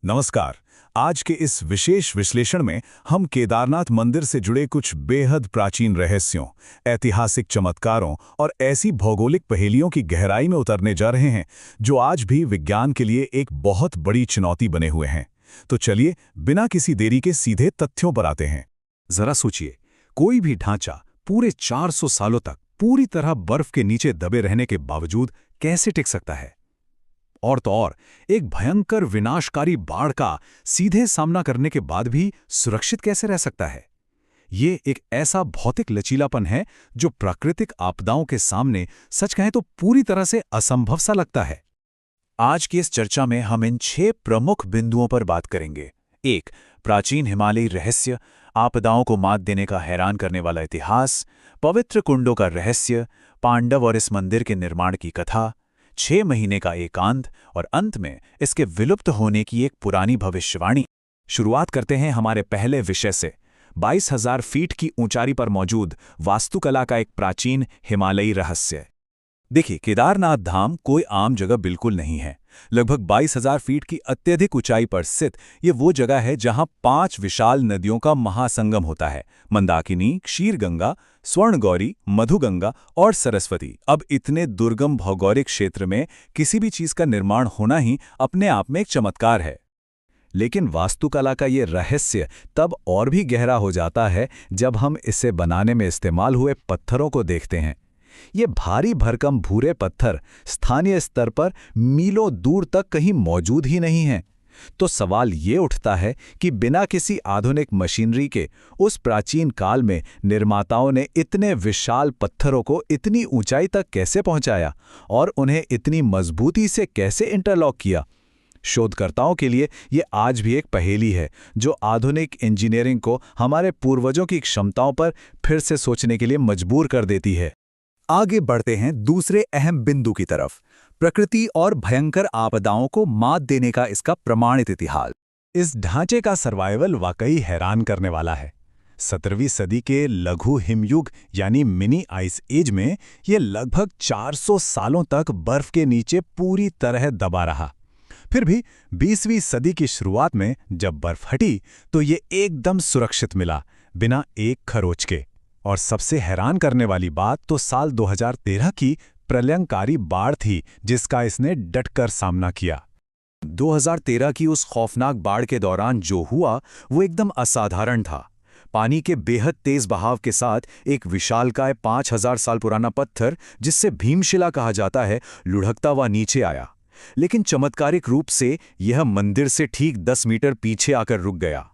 नमस्कार। आज के इस विशेष विश्लेषण में हम केदारनाथ मंदिर से जुड़े कुछ बेहद प्राचीन रहस्यों, ऐतिहासिक चमत्कारों और ऐसी भौगोलिक पहेलियों की गहराई में उतरने जा रहे हैं जो आज भी विज्ञान के लिए एक बहुत बड़ी चुनौती बने हुए हैं। तो चलिए बिना किसी देरी के सीधे तथ्यों पर आते हैं। जरा सोचिए, कोई भी ढांचा पूरे 400 सालों तक पूरी तरह बर्फ के नीचे दबे रहने के बावजूद कैसे टिक सकता है? और तो और, एक भयंकर विनाशकारी बाढ़ का सीधे सामना करने के बाद भी सुरक्षित कैसे रह सकता है? ये एक ऐसा भौतिक लचीलापन है जो प्राकृतिक आपदाओं के सामने सच कहें तो पूरी तरह से असंभव सा लगता है। आज की इस चर्चा में हम इन 6 प्रमुख बिंदुओं पर बात करेंगे। 1. प्राचीन हिमालयी रहस्य, आपदाओं को मात देने का हैरान करने वाला इतिहास, पवित्र कुंडों का रहस्य, पांडव और इस मंदिर के निर्माण की कथा, 6 महीने का एकांत और अंत में इसके विलुप्त होने की एक पुरानी भविष्यवाणी। शुरुआत करते हैं हमारे पहले विषय से, 22,000 फीट की ऊंचाई पर मौजूद वास्तुकला का एक प्राचीन हिमालयी रहस्य। देखिए, केदारनाथ धाम कोई आम जगह बिल्कुल नहीं है। लगभग 22,000 फीट की अत्यधिक ऊंचाई पर स्थित ये वो जगह है जहां 5 विशाल नदियों का महासंगम होता है: मंदाकिनी, क्षीरगंगा, स्वर्णगौरी, मधुगंगा और सरस्वती। अब इतने दुर्गम भौगोलिक क्षेत्र में किसी भी चीज का निर्माण होना ही अपने आप में एक चमत्कार है। लेकिन वास्तुकला का ये रहस्य तब और भी गहरा हो जाता है जब हम इसे बनाने में इस्तेमाल हुए पत्थरों को देखते हैं। ये भारी भरकम भूरे पत्थर स्थानीय स्तर पर मीलों दूर तक कहीं मौजूद ही नहीं हैं। तो सवाल ये उठता है कि बिना किसी आधुनिक मशीनरी के उस प्राचीन काल में निर्माताओं ने इतने विशाल पत्थरों को इतनी ऊंचाई तक कैसे पहुंचाया और उन्हें इतनी मजबूती से कैसे इंटरलॉक किया? शोधकर्ताओं के लिए ये आज भी एक पहेली है जो आधुनिक इंजीनियरिंग को हमारे पूर्वजों की क्षमताओं पर फिर से सोचने के लिए मजबूर कर देती है। आगे बढ़ते हैं दूसरे अहम बिंदु की तरफ, प्रकृति और भयंकर आपदाओं को मात देने का इसका प्रमाणित इतिहास। इस ढांचे का सर्वाइवल वाकई हैरान करने वाला है। 17वीं सदी के लघु हिमयुग यानी मिनी आइस एज में ये लगभग 400 सालों तक बर्फ के नीचे पूरी तरह दबा रहा। फिर भी 20वीं सदी की शुरुआत में जब बर्फ हटी तो ये एकदम सुरक्षित मिला, बिना एक खरोच के। और सबसे हैरान करने वाली बात तो साल 2013 की प्रलयंकारी बाढ़ थी जिसका इसने डटकर सामना किया। 2013 की उस खौफनाक बाढ़ के दौरान जो हुआ वो एकदम असाधारण था। पानी के बेहद तेज बहाव के साथ एक विशालकाय 5,000 साल पुराना पत्थर, जिससे भीमशिला कहा जाता है, लुढ़कता हुआ नीचे आया। लेकिन चमत्कारिक रूप से यह मंदिर से ठीक 10 मीटर पीछे आकर रुक गया।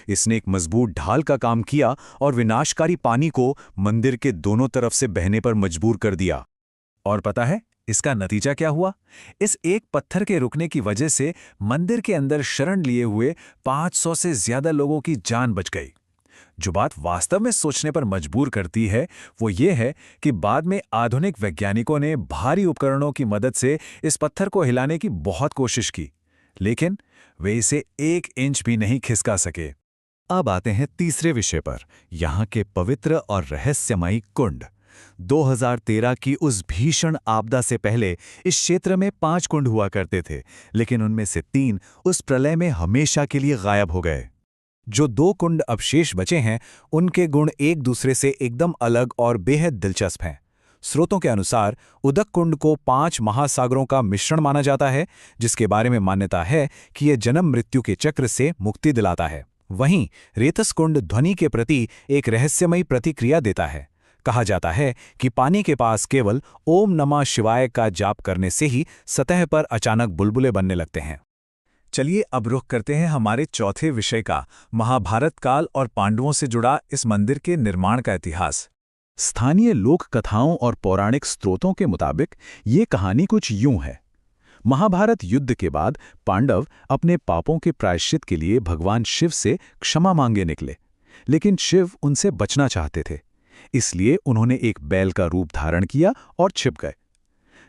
इसने एक मजबूत ढाल का काम किया और विनाशकारी पानी को मंदिर के दोनों तरफ से बहने पर मजबूर कर दिया। और पता है इसका नतीजा क्या हुआ? इस एक पत्थर के रुकने की वजह से मंदिर के अंदर शरण लिए हुए 500 से ज्यादा लोगों की जान बच गई। जो बात वास्तव में सोचने पर मजबूर करती है वो ये है कि बाद में आधुनिक वैज्ञानिकों ने भारी उपकरणों की मदद से इस पत्थर को हिलाने की बहुत कोशिश की, लेकिन वे इसे 1 इंच भी नहीं खिसका सके। अब आते हैं तीसरे विषय पर, यहाँ के पवित्र और रहस्यमयी कुंड। 2013 की उस भीषण आपदा से पहले इस क्षेत्र में 5 कुंड हुआ करते थे, लेकिन उनमें से 3 उस प्रलय में हमेशा के लिए गायब हो गए। जो 2 कुंड अवशेष बचे हैं उनके गुण एक दूसरे से एकदम अलग और बेहद दिलचस्प हैं। स्रोतों के अनुसार उदक कुंड को 5 महासागरों का मिश्रण माना जाता है, जिसके बारे में मान्यता है कि यह जन्म मृत्यु के चक्र से मुक्ति दिलाता है। वहीं रेतस कुंड ध्वनि के प्रति एक रहस्यमयी प्रतिक्रिया देता है। कहा जाता है कि पानी के पास केवल ओम नमः शिवाय का जाप करने से ही सतह पर अचानक बुलबुले बनने लगते हैं। चलिए अब रुख करते हैं हमारे चौथे विषय का, महाभारत काल और पांडवों से जुड़ा इस मंदिर के निर्माण का इतिहास। स्थानीय लोक कथाओं और पौराणिक स्रोतों के मुताबिक ये कहानी कुछ यूं है। महाभारत युद्ध के बाद पांडव अपने पापों के प्रायश्चित के लिए भगवान शिव से क्षमा मांगे निकले, लेकिन शिव उनसे बचना चाहते थे। इसलिए उन्होंने एक बैल का रूप धारण किया और छिप गए।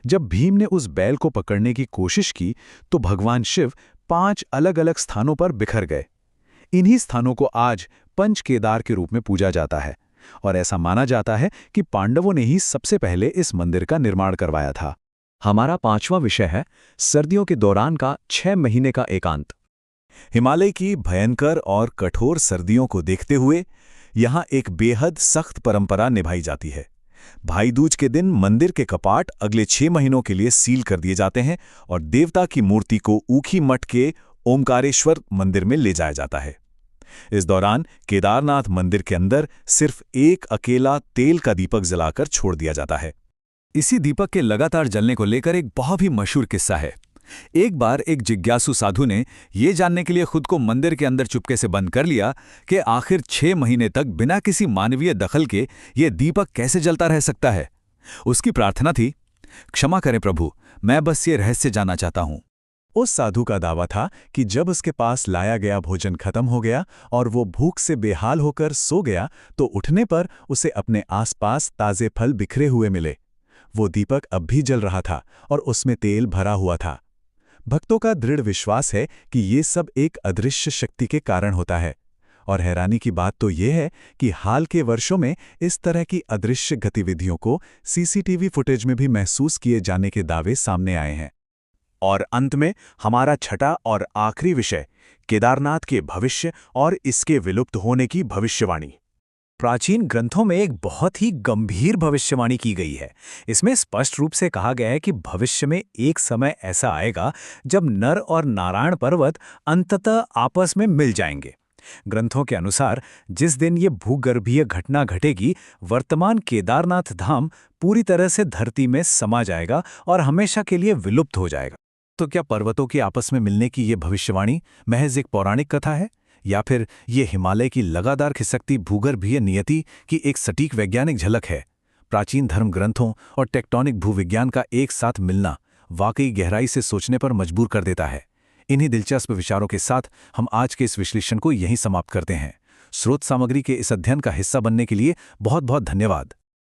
जब भीम ने उस बैल को पकड़ने की कोशिश की तो भगवान शिव 5 अलग-अलग स्थानों पर बिखर गए। इन्हीं स्थानों को आज पंच केदार के रूप में पूजा जाता है और ऐसा माना जाता है कि पांडवों ने ही सबसे पहले इस मंदिर का निर्माण करवाया था। हमारा 5वां विषय है सर्दियों के दौरान का 6 महीने का एकांत। हिमालय की भयंकर और कठोर सर्दियों को देखते हुए यहाँ एक बेहद सख्त परंपरा निभाई जाती है। भाई दूज के दिन मंदिर के कपाट अगले 6 महीनों के लिए सील कर दिए जाते हैं और देवता की मूर्ति को ऊखी मठ के ओमकारेश्वर मंदिर में ले जाया जाता है। इस दौरान केदारनाथ मंदिर के अंदर सिर्फ एक अकेला तेल का दीपक जलाकर छोड़ दिया जाता है। इसी दीपक के लगातार जलने को लेकर एक बहुत ही मशहूर किस्सा है। एक बार एक जिज्ञासु साधु ने ये जानने के लिए खुद को मंदिर के अंदर चुपके से बंद कर लिया कि आखिर 6 महीने तक बिना किसी मानवीय दखल के ये दीपक कैसे जलता रह सकता है। उसकी प्रार्थना थी, क्षमा करें प्रभु, मैं बस ये रहस्य जानना चाहता हूं। उस साधु का दावा था कि जब उसके पास लाया गया भोजन खत्म हो गया और वो भूख से बेहाल होकर सो गया तो उठने पर उसे अपने आसपास ताजे फल बिखरे हुए मिले। वो दीपक अब भी जल रहा था और उसमें तेल भरा हुआ था। भक्तों का दृढ़ विश्वास है कि ये सब एक अदृश्य शक्ति के कारण होता है। और हैरानी की बात तो ये है कि हाल के वर्षों में इस तरह की अदृश्य गतिविधियों को सीसीटीवी फुटेज में भी महसूस किए जाने के दावे सामने आए हैं। और अंत में हमारा छठा और आखिरी विषय, केदारनाथ के भविष्य और इसके विलुप्त होने की भविष्यवाणी। प्राचीन ग्रंथों में एक बहुत ही गंभीर भविष्यवाणी की गई है। इसमें स्पष्ट रूप से कहा गया है कि भविष्य में एक समय ऐसा आएगा जब नर और नारायण पर्वत अंततः आपस में मिल जाएंगे। ग्रंथों के अनुसार जिस दिन ये भूगर्भीय घटना घटेगी, वर्तमान केदारनाथ धाम पूरी तरह से धरती में समा जाएगा और हमेशा के लिए विलुप्त हो जाएगा। तो क्या पर्वतों के आपस में मिलने की ये भविष्यवाणी महज एक पौराणिक कथा है, या फिर ये हिमालय की लगातार खिसकती भूगर्भीय नियति की एक सटीक वैज्ञानिक झलक है? प्राचीन धर्म ग्रंथों और टेक्टोनिक भूविज्ञान का एक साथ मिलना वाकई गहराई से सोचने पर मजबूर कर देता है। इन्हीं दिलचस्प विचारों के साथ हम आज के इस विश्लेषण को यहीं समाप्त करते हैं। स्रोत सामग्री के इस अध्ययन का हिस्सा बनने के लिए बहुत बहुत धन्यवाद।